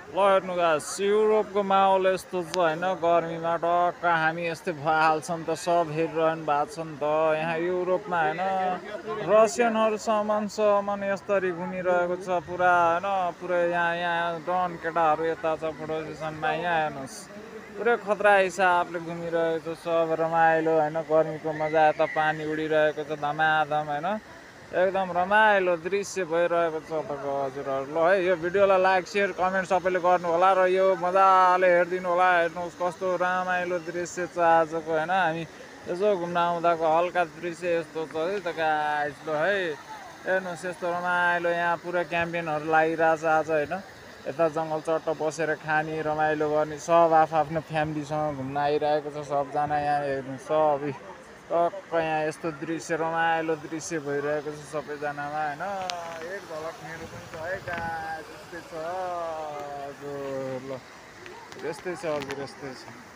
ल हेर्नु गाइस युरोपको माहौल यस्तो छ होइन गर्मीमा टक्क हामी यस्तै भइहाल्छ नि त सब हेरिरहनु भएको छ नि त यहाँ युरोपमा होइन रसियनहरू सामान यस्तरी घुमिरहेको छ पुरा होइन पुरै यहाँ डन केटाहरू यता छ फोटो सेसनमा यहाँ हेर्नुहोस् पुरै खतरा हिसाबले घुमिरहेको छ सब रमाइलो होइन गर्मीको मजा यता पानी उडिरहेको छ धमाधम होइन एकदम रमाइलो दृश्य भइरहेको छ तपाईँको हजुरहरू ल है यो भिडियोलाई लाइक सेयर कमेन्ट सबैले गर्नु होला र यो मजाले हेरिदिनु होला हेर्नुहोस् कस्तो रमाइलो दृश्य छ आजको होइन हामी यसो घुम्न आउँदाको हल्का दृश्य यस्तो छ है त गाइस ल है हेर्नुहोस् यस्तो रमाइलो यहाँ पुरा क्याम्पेनहरू लागिरहेछ आज होइन यता जङ्गल चट्ट बसेर खाने रमाइलो गर्ने सब आफ्नो फ्यामिलीसँग घुम्न आइरहेको छ सबजना यहाँ हेर्नु सब टक्क यहाँ यस्तो दृश्य रमाइलो दृश्य भइरहेको छ सबैजनामा होइन एक झलक मेरो पनि छ है गाइस यस्तै छ हजुर ल यस्तै छ हजुर यस्तै छ